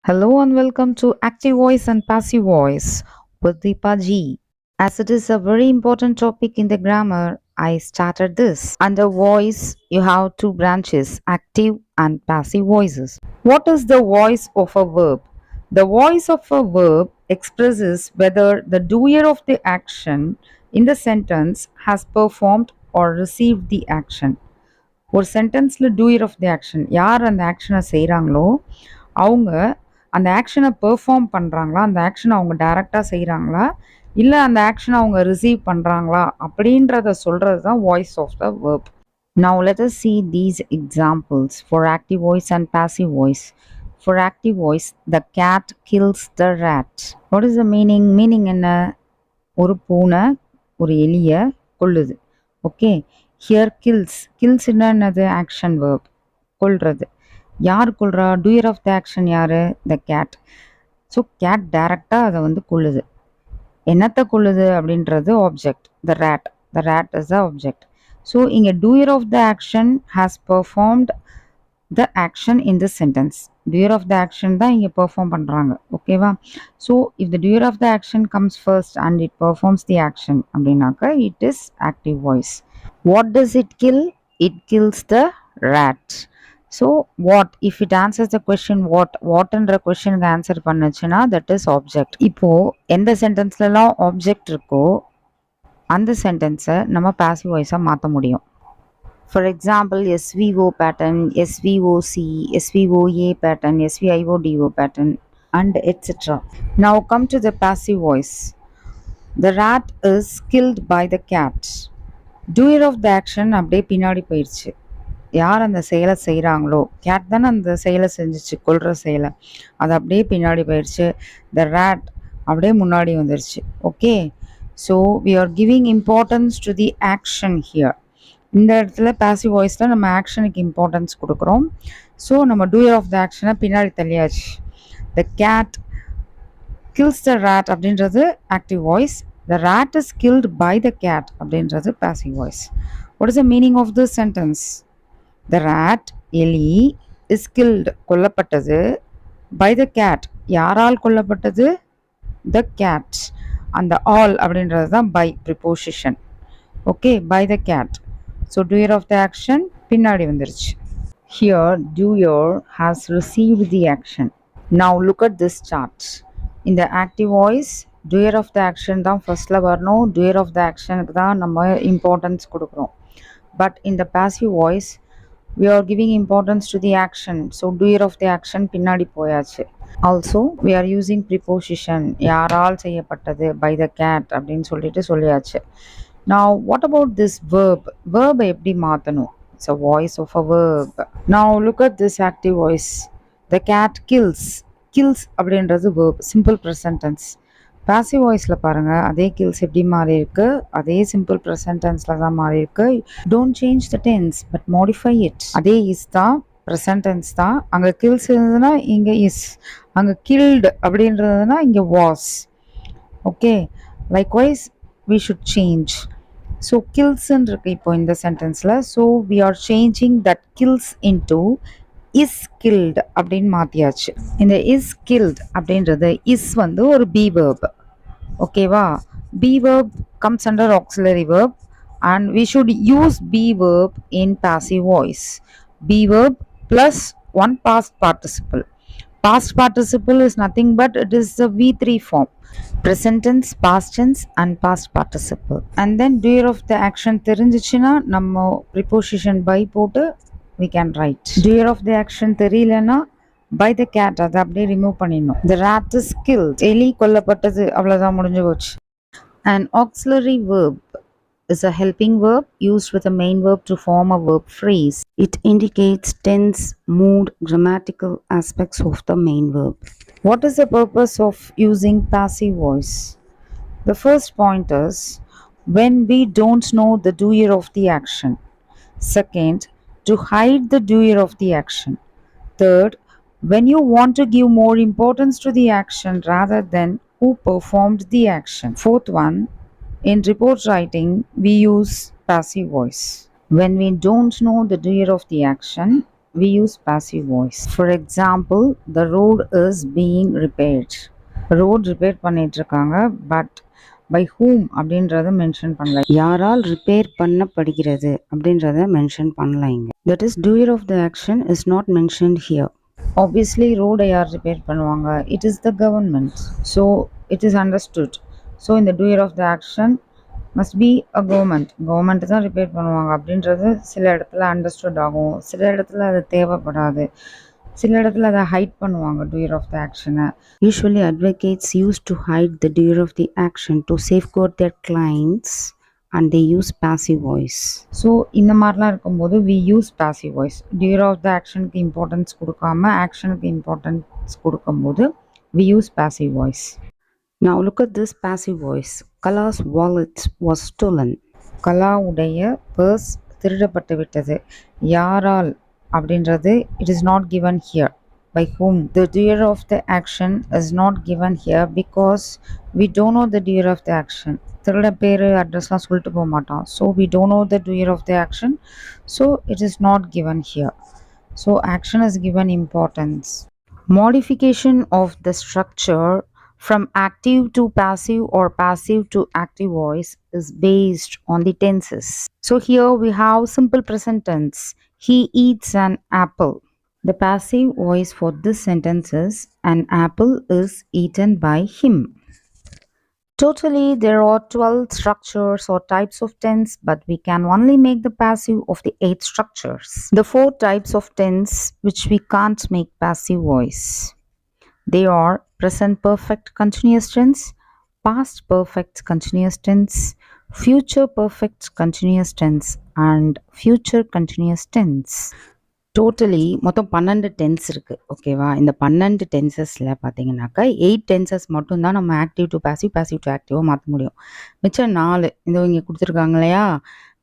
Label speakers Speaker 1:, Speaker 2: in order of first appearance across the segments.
Speaker 1: Hello and welcome to Active Voice and Passive Voice with Deepa G. As it is a very important topic in the grammar, I started this. Under voice, you have two branches, active and passive voices. What is the voice of a verb? The voice of a verb expresses whether the doer of the action in the sentence has performed or received the action. ஒரு சென்டென்ஸில் doer of the action யார் அந்த ஆக்ஷனை செய்கிறாங்களோ அவங்க அந்த ஆக்ஷனை perform பண்ணுறாங்களா, அந்த ஆக்ஷனை அவங்க டைரெக்டாக செய்கிறாங்களா, இல்லை அந்த ஆக்ஷனை அவங்க ரிசீவ் பண்ணுறாங்களா அப்படின்றத சொல்கிறது தான் voice of the verb. Now let us see these examples for active voice and passive voice. For active voice, the cat kills the rat. What is the meaning? Meaning என்ன? ஒரு பூனை ஒரு எலியை கொல்லுது. ஓகே, ஹியர் கில்ஸ் என்னது? Action verb, கொல்றது. யார் கொல்றா? டூயர் ஆஃப் த ஆக்ஷன் யார்? The gate. ஸோ கேட் டைரக்டாக அதை வந்து கொல்லுது. என்னத்தை கொல்லுது அப்படின்றது object. The rat is the object. So இங்கே doer of the action has performed the action in the sentence. Doer of the action தான் இங்கே பெர்ஃபார்ம் பண்ணுறாங்க. ஓகேவா? So if the doer of the action comes first and it performs the action அப்படின்னாக்கா it is active voice. What does it kill? It kills the rat. So what if it answers the question what என்ற கொஸ்டினுக்கு answer பண்ணுச்சுன்னா that is object. இப்போ எந்த சென்டென்ஸ்லாம் object இருக்கோ அந்த சென்டென்ஸை நம்ம பாசிவ் வாய்ஸாக மாற்ற முடியும். For example SVO pattern, SVOC, SVOA pattern, SVIODO pattern and etc. Now come to the passive voice. The rat is killed by the cat. Doer of the action அப்படியே பின்னாடி போயிடுச்சு. யார் அந்த செயலை செய்கிறாங்களோ, கேட் தானே அந்த செயலை செஞ்சிச்சு, கொல்ற செயலை, அது அப்படியே பின்னாடி போயிடுச்சு. த ரேட் அப்படியே முன்னாடி வந்துடுச்சு. Okay, so we are giving importance to the action here. இந்த இடத்துல பாசிவ் வாய்ஸில் நம்ம ஆக்ஷனுக்கு இம்பார்ட்டன்ஸ் கொடுக்குறோம். ஸோ நம்ம டூயர் ஆஃப் த ஆக்ஷனை பின்னாடி தள்ளியாச்சு. The cat kills the rat அப்படின்றது active voice. The rat is killed by the cat அப்படின்றது passive voice. What is the meaning of this sentence? The rat, எலி, is killed, கொல்லப்பட்டது, by the cat, யாரால் கொல்லப்பட்டது? The cat. அந்த all அப்படின்றது தான் by preposition. Okay, by the cat. So doer of the action பின்னாடி வந்துருச்சு. Here doer has received the action. Now look at this chart. In the active voice doer of the action தான் ஃபர்ஸ்டில் வரணும். Doer of த ஆக்ஷனுக்கு தான் நம்ம importance கொடுக்குறோம். But இந்த passive voice we are giving importance to the action. So doer of the action பின்னாடி போயாச்சு. Also we are using preposition, யாரால் செய்யப்பட்டது, பை த கேட் அப்படின்னு சொல்லியாச்சு. Now what about this verb? Verb எப்படி மாற்றணும்? It's a voice of a verb. Now look at this active voice. The cat kills. Kills அப்படின்றது verb, simple present tense. Passive வாய்ஸில் பாருங்கள், அதே கில்ஸ் எப்படி மாறி இருக்கு, அதே சிம்பிள் ப்ரெசன்ட் டென்ஸில் தான் மாறி இருக்கு. Don't change the tense but modify it. அதே இஸ் தான், ப்ரெசன்ட் டென்ஸ் தான். அங்கே கில்ஸ் இருந்ததுன்னா இங்கே இஸ், அங்கே கில்டு அப்படின்றதுனா இங்கே was. Okay, likewise we should change. So கில்ஸ்ன்னு இருக்கு இப்போ இந்த சென்டென்ஸில். So we are changing that kills into is killed அப்படின்னு மாற்றியாச்சு. இந்த இஸ் கில்டு அப்படின்றது இஸ் வந்து ஒரு பி வேர்ப். ஓகேவா? Be verb comes under auxiliary verb and we should use be verb in passive voice. Be verb plus one past participle. Past participle is nothing but it is the V3 form. Present tense, past tense and past participle. And then doer of the action தெரிஞ்சிச்சுன்னா நம்ம preposition by போட்டு we can write. Doer of the action தெரியலனா by the cat அதை அப்படியே remove பண்ணிடணும். The rat is killed. எலி கொல்லப்பட்டது, அவ்வளோதான், முடிஞ்சு போச்சு. An auxiliary verb is a helping verb used with a main verb to form a verb phrase. It indicates tense, mood, grammatical aspects of the main verb. What is the purpose of using passive voice? The first point is when we don't know the doer of the action. Second, to hide the doer of the action. Third, when you want to give more importance to the action rather than who performed the action. Fourth one, in report writing, we use passive voice. When we don't know the doer of the action, we use passive voice. For example, the road is being repaired. Road repair பண்ணிட்டு இருக்காங்க, but by whom அப்படின்றத mention பண்ணல. யாரால் repair பண்ணப்படுகிறது அப்படின்றத mention பண்ணல இங்க. That is, doer of the action is not mentioned here. Obviously, ரோடை யார் ரிப்பேர் பண்ணுவாங்க? It is the government. So, it is understood. So, in the doer of the action must be a government. Government தான் repair பண்ணுவாங்க அப்படின்றது சில இடத்துல understood ஆகும், சில இடத்துல அது தேவைப்படாது, சில இடத்துல அதை ஹைட் பண்ணுவாங்க doer of the action-அ. Usually, advocates used to hide the doer of the action to safeguard their clients and they use passive voice. So இந்த மாதிரிலாம் இருக்கும்போது we use passive voice. doer of the actionக்கு importance கொடுக்காம ஆக்ஷனுக்கு importance கொடுக்கும்போது we use passive voice. Now look at this passive voice. Kala's wallet was stolen. கலாவுடைய purse திருடப்பட்டு விட்டது. யாரால் அப்படின்றது it is not given here. By whom? The doer of the action is not given here because we don't know the doer of the action. திருட பேர் அட்ரஸ்லாம் சொல்லிட்டு போக மாட்டான். So we don't know the doer of the action. So it is not given here. So action is given importance. Modification of the structure from active to passive or passive to active voice is based on the tenses. So here we have simple present tense. He eats an apple. The passive voice for this sentence is an apple is eaten by him. Totally, there are 12 structures or types of tense, but we can only make the passive of the 8 structures. The 4 types of tense which we can't make passive voice. They are present perfect continuous tense, past perfect continuous tense, future perfect continuous tense, and future continuous tense. Totally மொத்தம் 12 tense இருக்குது. ஓகேவா? இந்த 12 டென்சஸில் பார்த்தீங்கன்னாக்கா 8 tenses மட்டும்தான் நம்ம active to passive, passive to ஆக்டிவாக மாற்ற முடியும். மிச்சம் 4 இந்த இங்கே கொடுத்துருக்காங்க இல்லையா?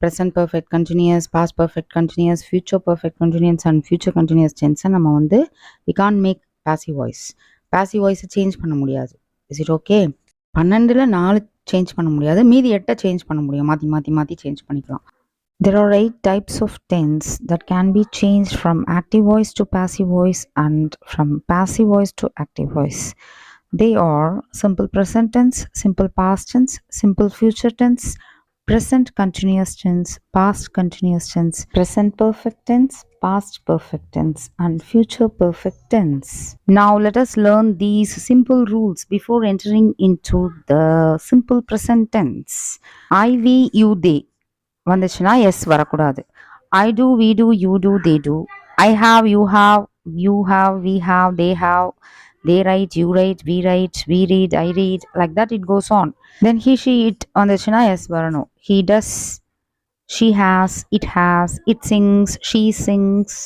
Speaker 1: Present perfect continuous, past perfect continuous, future perfect continuous and future continuous டென்ஸை நம்ம வந்து we can make passive voice. Passive வாய்ஸை சேஞ்ச் பண்ண முடியாது. Is it okay? 12ல் 4 சேஞ்ச் பண்ண முடியாது, மீதி 8 சேஞ்ச் பண்ண முடியும். மாற்றி மாற்றி மாற்றி சேஞ்ச் பண்ணிக்கலாம். There are 8 types of tense that can be changed from active voice to passive voice and from passive voice to active voice. They are simple present tense, simple past tense, simple future tense, present continuous tense, past continuous tense, present perfect tense, past perfect tense, and future perfect tense. Now let us learn these simple rules before entering into the simple present tense. I, we, you, they வந்துச்சுன்னா S வரக்கூடாது. I do, we do, you do, they do. I have, you have, we have, they write, you write, we write, we read, I read, like that it goes on. Then he, she, it வந்துச்சுன்னா S வரணும். He does, she has, it has, it sings, she sings,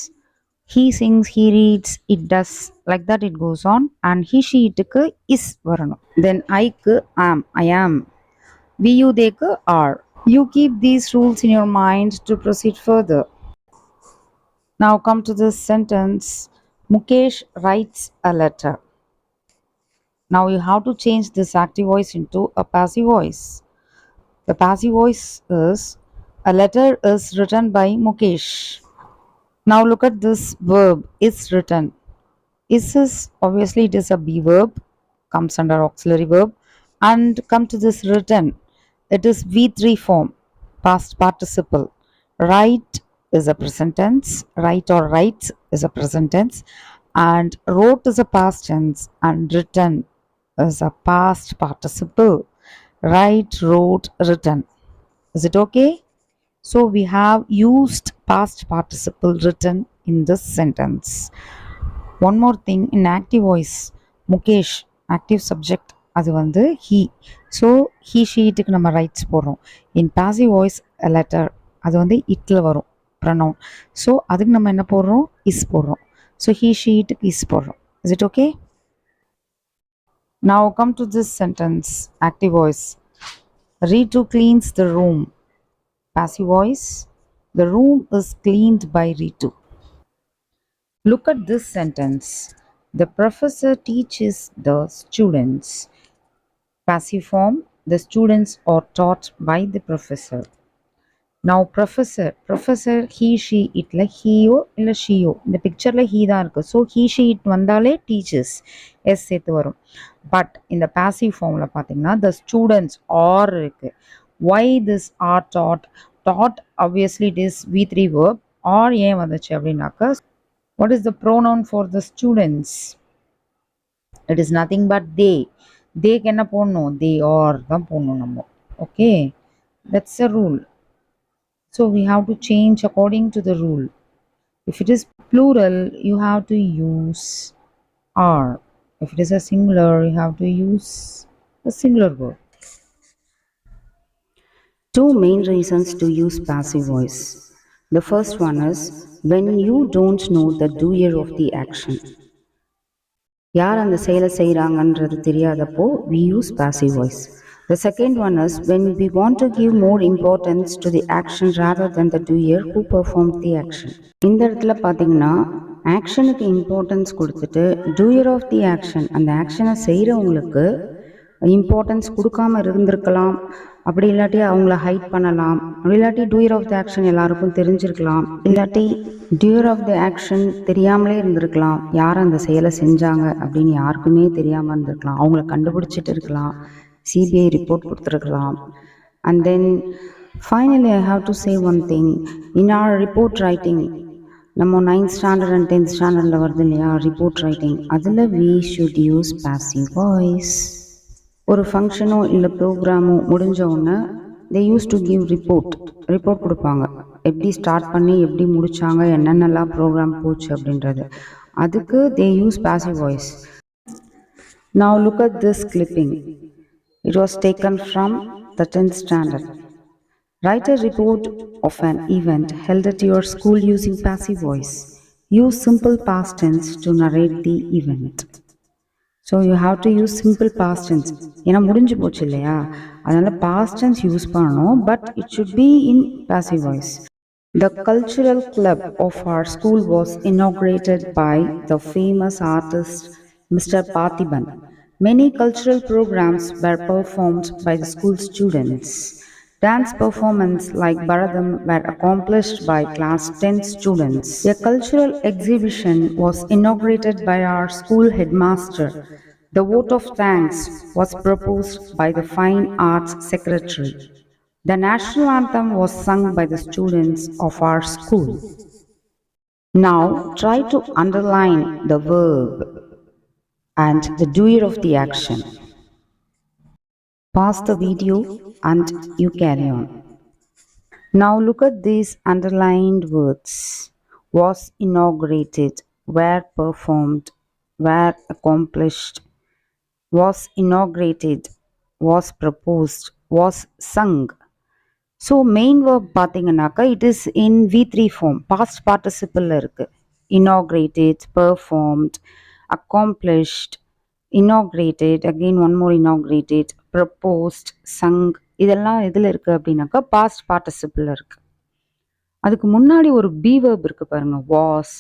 Speaker 1: he sings, he reads, it does, like that it goes on. And he, she, itக்கு is வரணும். Then ஐக்கு am, I am. We, you, theyக்கு are. You keep these rules in your mind to proceed further. Now come to this sentence. Mukesh writes a letter. Now you have to change this active voice into a passive voice. The passive voice is, a letter is written by Mukesh. Now look at this verb, is written. Is obviously it is a be verb, comes under auxiliary verb, and come to this written. It is V3 form, past participle. Write is a present tense, write or writes is a present tense, and wrote is a past tense, and written is a past participle. Write, wrote, written. Is it okay? So we have used past participle written in this sentence. One more thing, in active voice, Mukesh, active subject, அது வந்து he. So he, she, itக்கு நம்ம rights போடுறோம். இன் passive voice a letter, அது வந்து இட்டில் வரும் pronoun. So அதுக்கு நம்ம என்ன போடுறோம்? இஸ் போடுறோம். ஸோ he, she, itக்கு இஸ் போடுறோம். Is it okay? Now come to this sentence, active voice. Ritu cleans the room. Passive voice, the room is cleaned by Ritu. Look at this sentence. The professor teaches the students. Passive form, the students are taught by the professor. Now professor he she itல ஹீயோ இல்ல ஷீயோ இந்த பிக்சர்ல he தான் இருக்கு. So he she it வந்தாலே teachers S சேர்த்து வரும். பட் இந்த பாசிவ் ஃபார்ம்ல பார்த்தீங்கன்னா த ஸ்டூடெண்ட்ஸ் ஆர் இருக்கு. Why this are that obviously it is V3 verb. Are ஏன் வந்துச்சு அப்படின்னாக்கா what is the pronoun for the students? It is nothing but they. தேக்கு என்ன போடணும்? they are தான் போடணும் நம்ம. Okay, that's a rule. So we have to change according to the rule. If it is plural, you have to use are. If it is a singular, you have to use a singular verb.
Speaker 2: Two main reasons to use passive voice. The first one is when you don't know the doer of the action. யார் அந்த செயலை செய்கிறாங்கன்றது தெரியாதப்போ we use passive voice. The second one is when we want to give more importance to the action rather than the doer who performed the action. இந்த இடத்துல பார்த்தீங்கன்னா ஆக்ஷனுக்கு importance கொடுத்துட்டு doer of the action அந்த ஆக்ஷனை செய்கிறவங்களுக்கு importance கொடுக்காம இருந்திருக்கலாம். அப்படி இல்லாட்டி அவங்கள ஹைட் பண்ணலாம். அப்படி இல்லாட்டி டூயர் ஆஃப் த ஆக்ஷன் எல்லாருக்கும் தெரிஞ்சிருக்கலாம். இல்லாட்டி டூயர் ஆஃப் த ஆக்ஷன் தெரியாமலே இருந்திருக்கலாம். யார் அந்த செயலை செஞ்சாங்க அப்படின்னு யாருக்குமே தெரியாமல் இருந்திருக்கலாம். அவங்கள கண்டுபிடிச்சிட்டு இருக்கலாம். சிபிஐ ரிப்போர்ட் கொடுத்துருக்கலாம். And then finally I have to say one thing. In our report writing நம்ம 9th ஸ்டாண்டர்ட் அண்ட் 10th ஸ்டாண்டர்டில் வருது இல்லையா ரிப்போர்ட் ரைட்டிங், அதில் we should use passive voice. ஒரு ஃபங்க்ஷனோ இல்லை ப்ரோக்ராமோ முடிஞ்ச உடனே they use to give report கொடுப்பாங்க. எப்படி ஸ்டார்ட் பண்ணி எப்படி முடித்தாங்க, என்னென்னலாம் ப்ரோக்ராம் போச்சு அப்படின்றது. அதுக்கு they use passive voice. Now look at this clipping. It was taken from the 10th standard. Write a report of an event held at your school using passive voice. Use simple past tense to narrate the event. So you have to use simple past tense. ஏன்னா முடிஞ்சு போச்சு இல்லையா, அதனால் past tense use பண்ணணும். But it should be in passive voice. The cultural club of our school was inaugurated by the famous artist Mr. Parthiban. Many cultural programs were performed by the school students. Dance performance like Bharatam were accomplished by class 10 students. A cultural exhibition was inaugurated by our school headmaster. The vote of thanks was proposed by the Fine Arts Secretary. The national anthem was sung by the students of our school. Now try to underline the verb and the doer of the action. Pause the video and you carry on. Now look at these underlined words. Was inaugurated, were performed, were accomplished, was inaugurated, was proposed, was sung. So main verb பார்த்தீங்கன்னாக்கா it is in V3 form, past participle இருக்கு. Inaugurated, performed, accomplished, inaugurated, again one more inaugurated, proposed, sung. இதெல்லாம் எதில் இருக்குது அப்படின்னாக்கா past participle இருக்குது. அதுக்கு முன்னாடி ஒரு பி வேர்ப் இருக்குது பாருங்க, வாஸ்,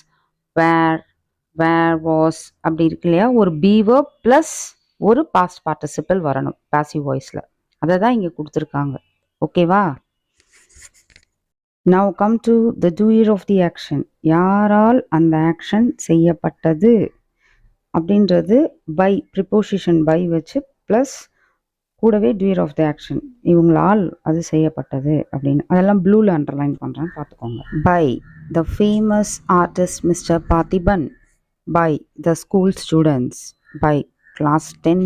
Speaker 2: வேர் வாஸ் அப்படி இருக்கு இல்லையா. ஒரு பி வேர்ப் ப்ளஸ் ஒரு பாஸ்ட் பார்ட்டிசிபிள் வரணும் பாசிவ் வாய்ஸில். அதை தான் இங்கே கொடுத்துருக்காங்க. ஓகேவா? Now come to the doer of the action. யாரால் அந்த ஆக்ஷன் செய்யப்பட்டது அப்படின்றது பை ப்ரிப்போசிஷன் பை வச்சு ப்ளஸ் கூடவே டூயர் ஆஃப் த ஆக்ஷன், இவங்களால் அது செய்யப்பட்டது அப்படின்னு. அதெல்லாம் ப்ளூவில் அண்டர்லைன் பண்ணுறேன் பார்த்துக்கோங்க. By the famous artist mister Parthiban, by the school students, by class 10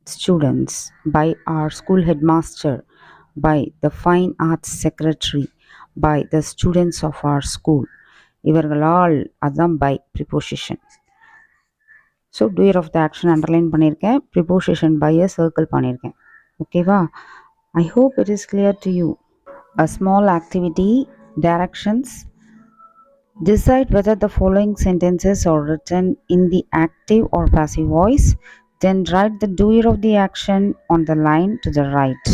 Speaker 2: students, by our school headmaster, by the fine arts secretary, by the students of our school. இவர்களால், அதுதான் by preposition. So doer of the action underline பண்ணியிருக்கேன், preposition பையை circle பண்ணியிருக்கேன். ஓகேவா? I hope it is clear to you. A small activity, directions. Decide whether the following sentences are written in the active or passive voice. Then write the doer of the action on the line to the right.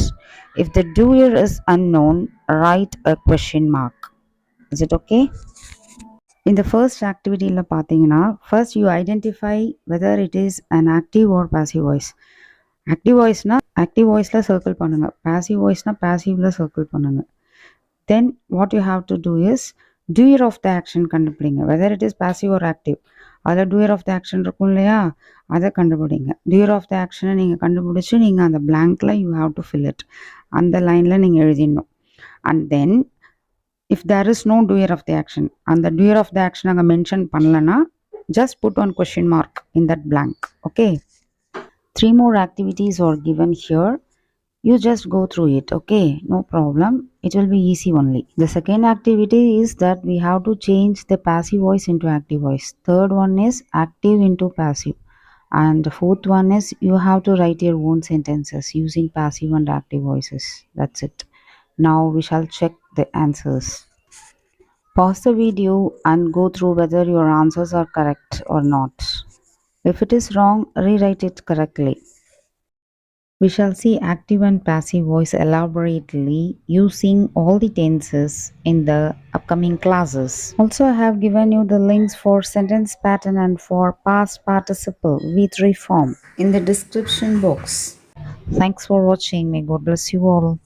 Speaker 2: If the doer is unknown, write a question mark. Is it okay? In the first activity la pathina, first you identify whether it is an active or passive voice. Active voice na active voice la circle பண்ணுங்க, passive voice na passive la circle பண்ணுங்க.
Speaker 1: Then what you have to do is doer of the action கண்டுபிடிங்க, whether it is passive or active. அதில் doer of the action இருக்கும் இல்லையா, அதை கண்டுபிடிங்க. doer of the action நீங்கள் கண்டுபிடிச்சி நீங்கள் அந்த blankல you have to fill it. அந்த லைனில் நீங்கள் எழுதிடணும். And then if there is no doer of the action, அந்த doer of the action அங்கே மென்ஷன் பண்ணலன்னா just put one question mark in that blank. Okay, 3 more activities are given here. You just go through it. Okay, no problem, it will be easy only. The second activity is that we have to change the passive voice into active voice. Third one is active into passive, and the fourth one is you have to write your own sentences using passive and active voices. That's it. Now we shall check the answers. Pause the video and go through whether your answers are correct or not. If it is wrong, rewrite it correctly. We shall see active and passive voice elaborately using all the tenses in the upcoming classes. Also, I have given you the links for sentence pattern and for past participle V3 form in the description box. Thanks for watching. May God bless you all.